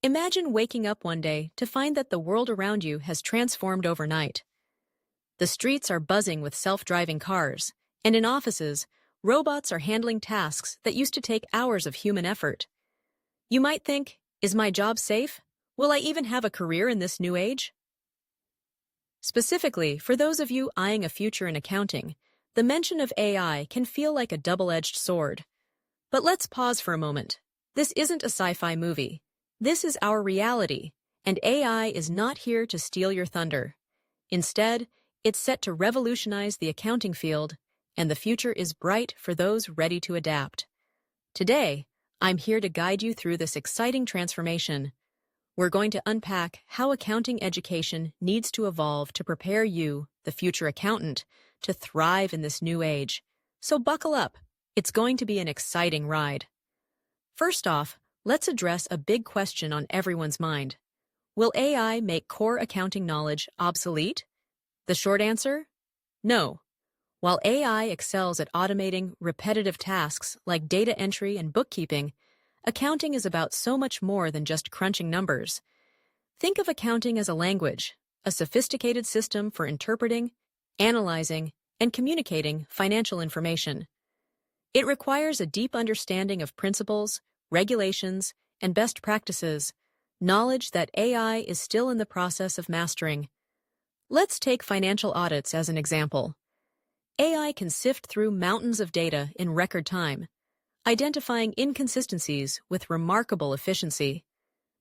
Imagine waking up one day to find that the world around you has transformed overnight. The streets are buzzing with self-driving cars, and in offices, robots are handling tasks that used to take hours of human effort. You might think, is my job safe? Will I even have a career in this new age? Specifically, for those of you eyeing a future in accounting, the mention of AI can feel like a double-edged sword. But let's pause for a moment. This isn't a sci-fi movie. This is our reality, and AI is not here to steal your thunder. Instead, it's set to revolutionize the accounting field, and the future is bright for those ready to adapt. Today, I'm here to guide you through this exciting transformation. We're going to unpack how accounting education needs to evolve to prepare you, the future accountant, to thrive in this new age. So buckle up. It's going to be an exciting ride. First off, let's address a big question on everyone's mind. Will AI make core accounting knowledge obsolete? The short answer? No. While AI excels at automating repetitive tasks like data entry and bookkeeping, accounting is about so much more than just crunching numbers. Think of accounting as a language, a sophisticated system for interpreting, analyzing, and communicating financial information. It requires a deep understanding of principles, regulations, and best practices, knowledge that AI is still in the process of mastering. Let's take financial audits as an example. AI can sift through mountains of data in record time, identifying inconsistencies with remarkable efficiency.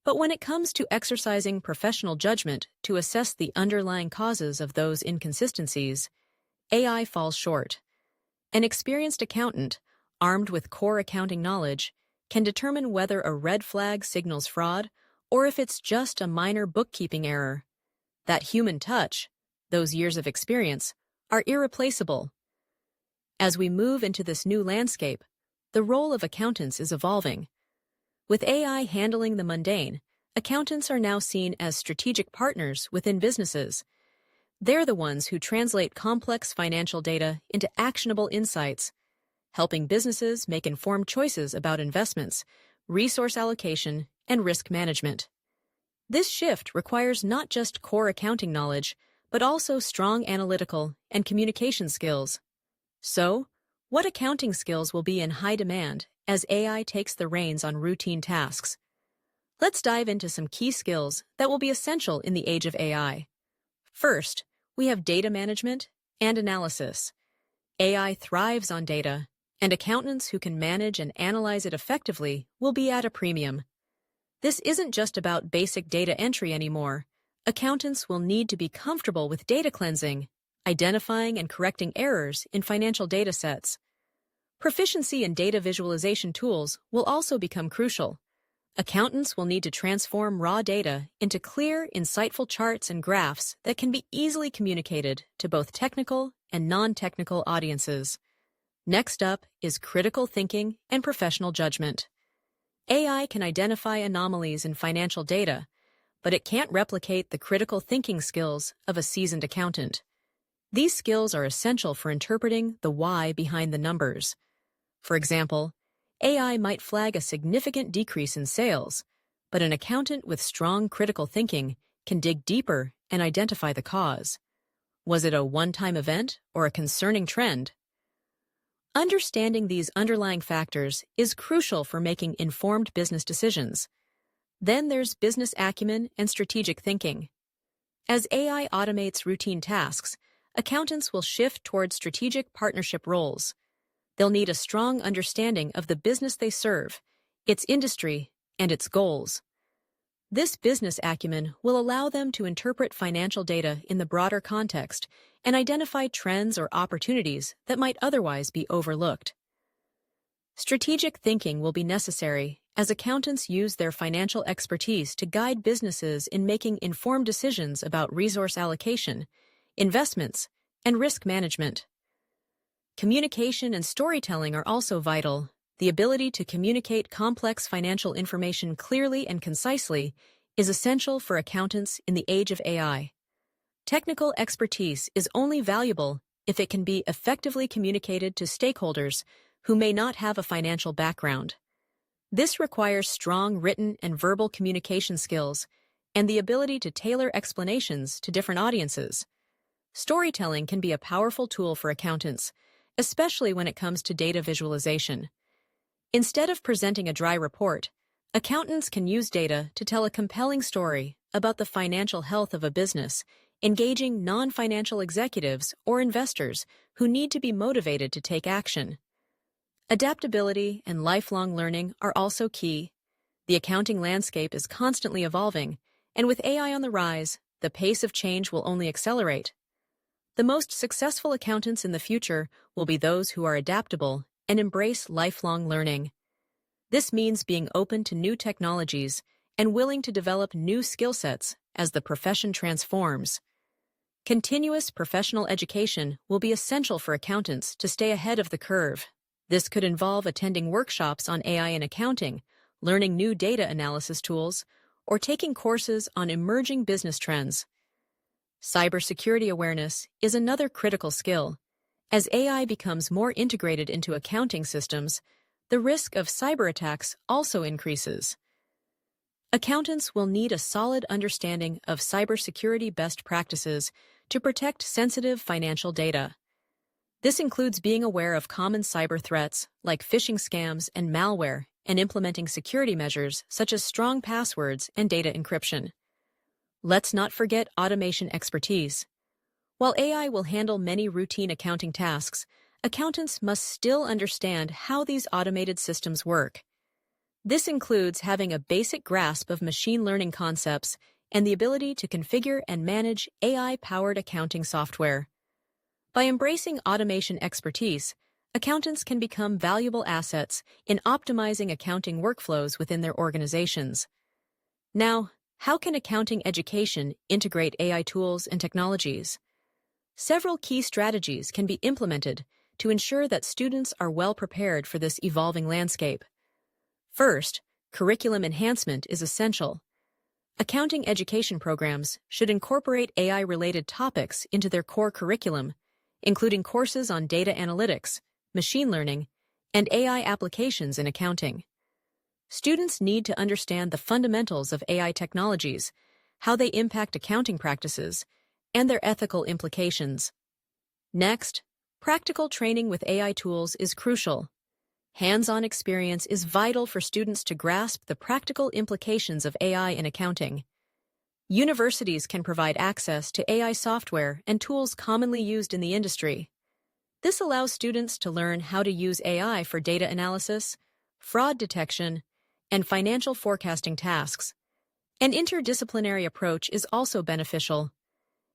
But when it comes to exercising professional judgment to assess the underlying causes of those inconsistencies, AI falls short. An experienced accountant, armed with core accounting knowledge, can determine whether a red flag signals fraud or if it's just a minor bookkeeping error. That human touch, those years of experience, are irreplaceable. As we move into this new landscape, the role of accountants is evolving. With AI handling the mundane, accountants are now seen as strategic partners within businesses. They're the ones who translate complex financial data into actionable insights, helping businesses make informed choices about investments, resource allocation, and risk management. This shift requires not just core accounting knowledge, but also strong analytical and communication skills. So, what accounting skills will be in high demand as AI takes the reins on routine tasks? Let's dive into some key skills that will be essential in the age of AI. First, we have data management and analysis. AI thrives on data, and accountants who can manage and analyze it effectively will be at a premium. This isn't just about basic data entry anymore. Accountants will need to be comfortable with data cleansing, identifying and correcting errors in financial data sets. Proficiency in data visualization tools will also become crucial. Accountants will need to transform raw data into clear, insightful charts and graphs that can be easily communicated to both technical and non-technical audiences. Next up is critical thinking and professional judgment. AI can identify anomalies in financial data, but it can't replicate the critical thinking skills of a seasoned accountant. These skills are essential for interpreting the why behind the numbers. For example, AI might flag a significant decrease in sales, but an accountant with strong critical thinking can dig deeper and identify the cause. Was it a one-time event or a concerning trend? Understanding these underlying factors is crucial for making informed business decisions. Then there's business acumen and strategic thinking. As AI automates routine tasks, accountants will shift toward strategic partnership roles. They'll need a strong understanding of the business they serve, its industry, and its goals. This business acumen will allow them to interpret financial data in the broader context and identify trends or opportunities that might otherwise be overlooked. Strategic thinking will be necessary as accountants use their financial expertise to guide businesses in making informed decisions about resource allocation, investments, and risk management. Communication and storytelling are also vital. The ability to communicate complex financial information clearly and concisely is essential for accountants in the age of AI. Technical expertise is only valuable if it can be effectively communicated to stakeholders who may not have a financial background. This requires strong written and verbal communication skills and the ability to tailor explanations to different audiences. Storytelling can be a powerful tool for accountants, especially when it comes to data visualization. Instead of presenting a dry report, accountants can use data to tell a compelling story about the financial health of a business, engaging non-financial executives or investors who need to be motivated to take action. Adaptability and lifelong learning are also key. The accounting landscape is constantly evolving, and with AI on the rise, the pace of change will only accelerate. The most successful accountants in the future will be those who are adaptable and embrace lifelong learning. This means being open to new technologies and willing to develop new skill sets as the profession transforms. Continuous professional education will be essential for accountants to stay ahead of the curve. This could involve attending workshops on AI in accounting, learning new data analysis tools, or taking courses on emerging business trends. Cybersecurity awareness is another critical skill. As AI becomes more integrated into accounting systems, the risk of cyber attacks also increases. Accountants will need a solid understanding of cybersecurity best practices to protect sensitive financial data. This includes being aware of common cyber threats like phishing scams and malware and implementing security measures such as strong passwords and data encryption. Let's not forget automation expertise. While AI will handle many routine accounting tasks, accountants must still understand how these automated systems work. This includes having a basic grasp of machine learning concepts and the ability to configure and manage AI-powered accounting software. By embracing automation expertise, accountants can become valuable assets in optimizing accounting workflows within their organizations. Now, how can accounting education integrate AI tools and technologies? Several key strategies can be implemented to ensure that students are well prepared for this evolving landscape. First, curriculum enhancement is essential. Accounting education programs should incorporate AI-related topics into their core curriculum, including courses on data analytics, machine learning, and AI applications in accounting. Students need to understand the fundamentals of AI technologies, how they impact accounting practices, and their ethical implications. Next, practical training with AI tools is crucial. Hands-on experience is vital for students to grasp the practical implications of AI in accounting. Universities can provide access to AI software and tools commonly used in the industry. This allows students to learn how to use AI for data analysis, fraud detection, and financial forecasting tasks. An interdisciplinary approach is also beneficial.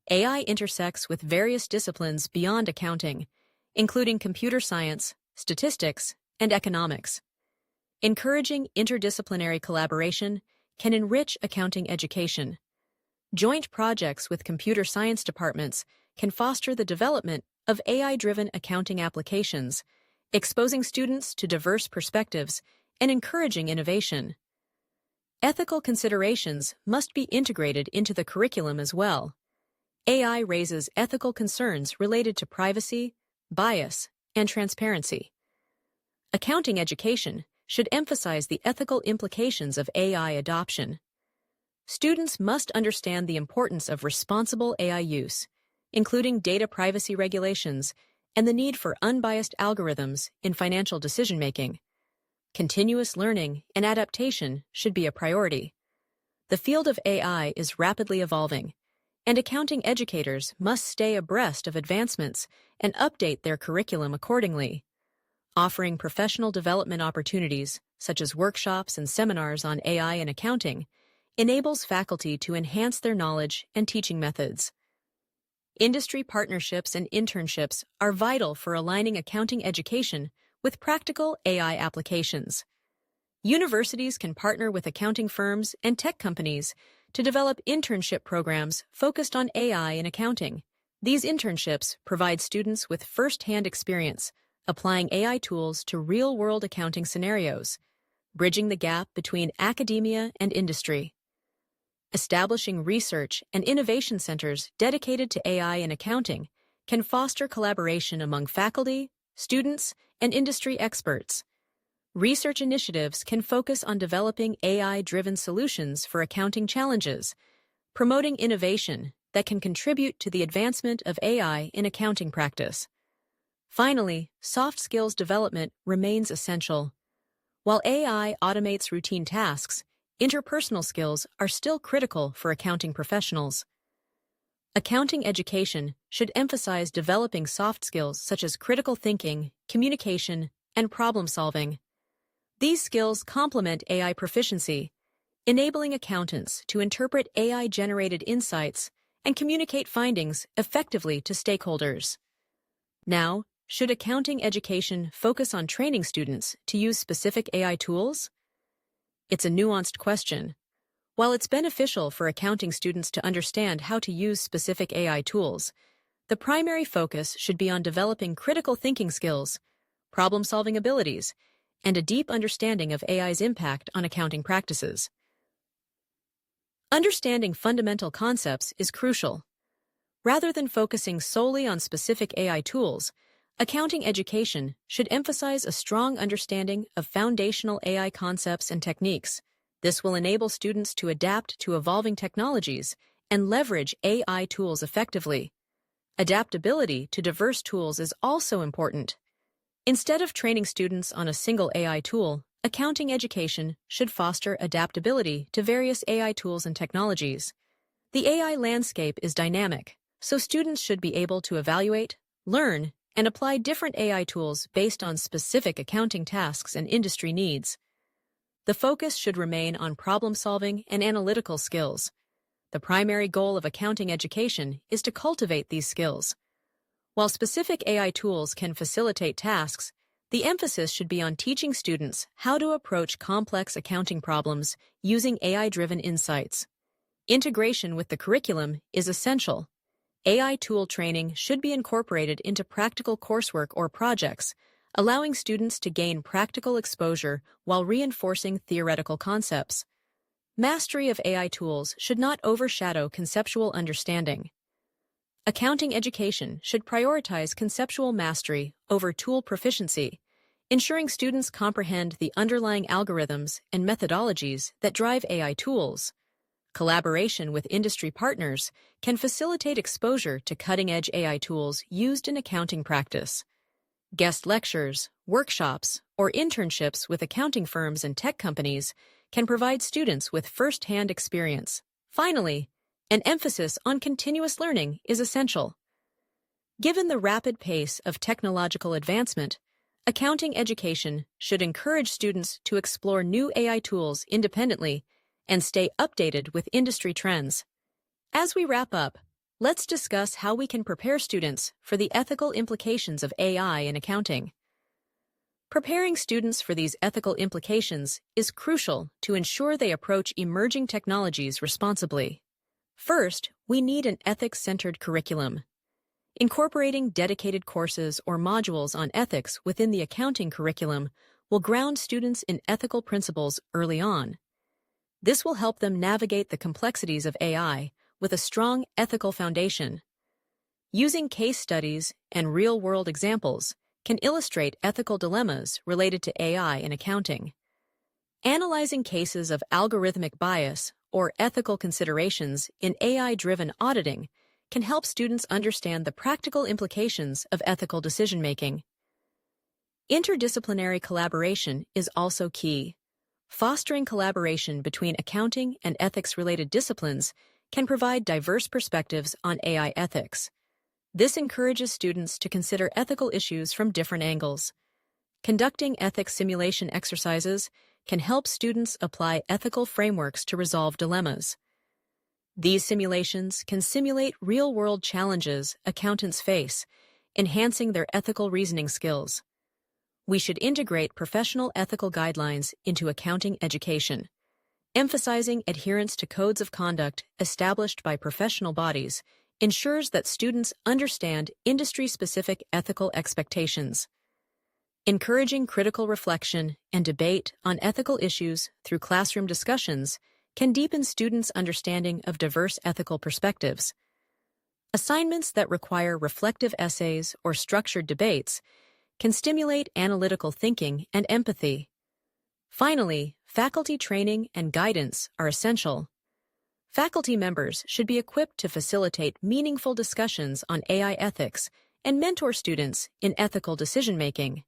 AI intersects with various disciplines beyond accounting, including computer science, statistics, and economics. Encouraging interdisciplinary collaboration can enrich accounting education. Joint projects with computer science departments can foster the development of AI-driven accounting applications, exposing students to diverse perspectives and encouraging innovation. Ethical considerations must be integrated into the curriculum as well. AI raises ethical concerns related to privacy, bias, and transparency. Accounting education should emphasize the ethical implications of AI adoption. Students must understand the importance of responsible AI use, including data privacy regulations and the need for unbiased algorithms in financial decision-making. Continuous learning and adaptation should be a priority. The field of AI is rapidly evolving, and accounting educators must stay abreast of advancements and update their curriculum accordingly. Offering professional development opportunities, such as workshops and seminars on AI and accounting, enables faculty to enhance their knowledge and teaching methods. Industry partnerships and internships are vital for aligning accounting education with practical AI applications. Universities can partner with accounting firms and tech companies to develop internship programs focused on AI in accounting. These internships provide students with first-hand experience applying AI tools to real-world accounting scenarios, bridging the gap between academia and industry. Establishing research and innovation centers dedicated to AI in accounting can foster collaboration among faculty, students, and industry experts. Research initiatives can focus on developing AI-driven solutions for accounting challenges, promoting innovation that can contribute to the advancement of AI in accounting practice. Finally, soft skills development remains essential. While AI automates routine tasks, interpersonal skills are still critical for accounting professionals. Accounting education should emphasize developing soft skills such as critical thinking, communication, and problem-solving. These skills complement AI proficiency, enabling accountants to interpret AI-generated insights and communicate findings effectively to stakeholders. Now, should accounting education focus on training students to use specific AI tools? It's a nuanced question. While it's beneficial for accounting students to understand how to use specific AI tools, the primary focus should be on developing critical thinking skills, problem-solving abilities, and a deep understanding of AI's impact on accounting practices. Understanding fundamental concepts is crucial. Rather than focusing solely on specific AI tools, accounting education should emphasize a strong understanding of foundational AI concepts and techniques. This will enable students to adapt to evolving technologies and leverage AI tools effectively. Adaptability to diverse tools is also important. Instead of training students on a single AI tool, accounting education should foster adaptability to various AI tools and technologies. The AI landscape is dynamic, so students should be able to evaluate, learn, and apply different AI tools based on specific accounting tasks and industry needs. The focus should remain on problem-solving and analytical skills. The primary goal of accounting education is to cultivate these skills. While specific AI tools can facilitate tasks, the emphasis should be on teaching students how to approach complex accounting problems using AI-driven insights. Integration with the curriculum is essential. AI tool training should be incorporated into practical coursework or projects, allowing students to gain practical exposure while reinforcing theoretical concepts. Mastery of AI tools should not overshadow conceptual understanding. Accounting education should prioritize conceptual mastery over tool proficiency, ensuring students comprehend the underlying algorithms and methodologies that drive AI tools. Collaboration with industry partners can facilitate exposure to cutting-edge AI tools used in accounting practice. Guest lectures, workshops, or internships with accounting firms and tech companies can provide students with first-hand experience. Finally, an emphasis on continuous learning is essential. Given the rapid pace of technological advancement, accounting education should encourage students to explore new AI tools independently and stay updated with industry trends. As we wrap up, let's discuss how we can prepare students for the ethical implications of AI in accounting. Preparing students for these ethical implications is crucial to ensure they approach emerging technologies responsibly. First, we need an ethics-centered curriculum. Incorporating dedicated courses or modules on ethics within the accounting curriculum will ground students in ethical principles early on. This will help them navigate the complexities of AI with a strong ethical foundation. Using case studies and real-world examples can illustrate ethical dilemmas related to AI in accounting. Analyzing cases of algorithmic bias or ethical considerations in AI-driven auditing can help students understand the practical implications of ethical decision-making. Interdisciplinary collaboration is also key. Fostering collaboration between accounting and ethics-related disciplines can provide diverse perspectives on AI ethics. This encourages students to consider ethical issues from different angles. Conducting ethics simulation exercises can help students apply ethical frameworks to resolve dilemmas. These simulations can simulate real-world challenges accountants face, enhancing their ethical reasoning skills. We should integrate professional ethical guidelines into accounting education. Emphasizing adherence to codes of conduct established by professional bodies ensures that students understand industry-specific ethical expectations. Encouraging critical reflection and debate on ethical issues through classroom discussions can deepen students' understanding of diverse ethical perspectives. Assignments that require reflective essays or structured debates can stimulate analytical thinking and empathy. Finally, faculty training and guidance are essential. Faculty members should be equipped to facilitate meaningful discussions on AI ethics and mentor students in ethical decision-making.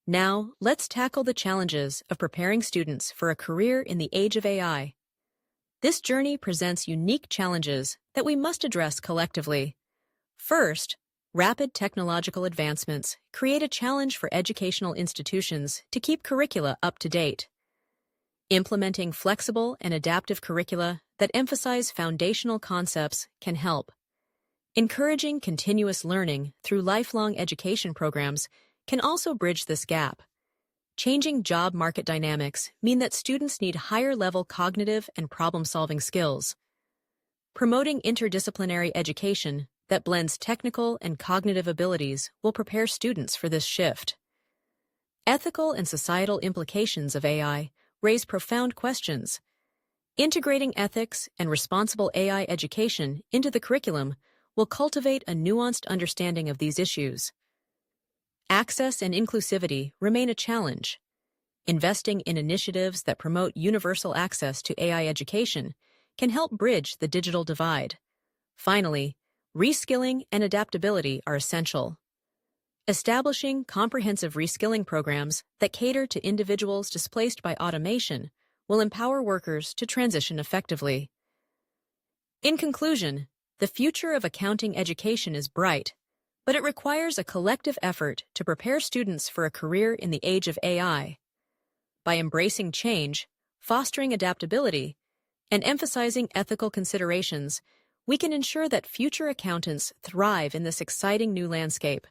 Now, let's tackle the challenges of preparing students for a career in the age of AI. This journey presents unique challenges that we must address collectively. First, rapid technological advancements create a challenge for educational institutions to keep curricula up to date. Implementing flexible and adaptive curricula that emphasize foundational concepts can help. Encouraging continuous learning through lifelong education programs can also bridge this gap. Changing job market dynamics mean that students need higher-level cognitive and problem-solving skills. Promoting interdisciplinary education that blends technical and cognitive abilities will prepare students for this shift. Ethical and societal implications of AI raise profound questions. Integrating ethics and responsible AI education into the curriculum will cultivate a nuanced understanding of these issues. Access and inclusivity remain a challenge. Investing in initiatives that promote universal access to AI education can help bridge the digital divide. Finally, reskilling and adaptability are essential. Establishing comprehensive reskilling programs that cater to individuals displaced by automation will empower workers to transition effectively. In conclusion, the future of accounting education is bright, but it requires a collective effort to prepare students for a career in the age of AI. By embracing change, fostering adaptability, and emphasizing ethical considerations, we can ensure that future accountants thrive in this exciting new landscape.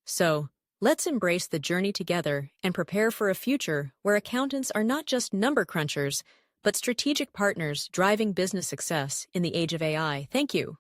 So, let's embrace the journey together and prepare for a future where accountants are not just number crunchers, but strategic partners driving business success in the age of AI. Thank you.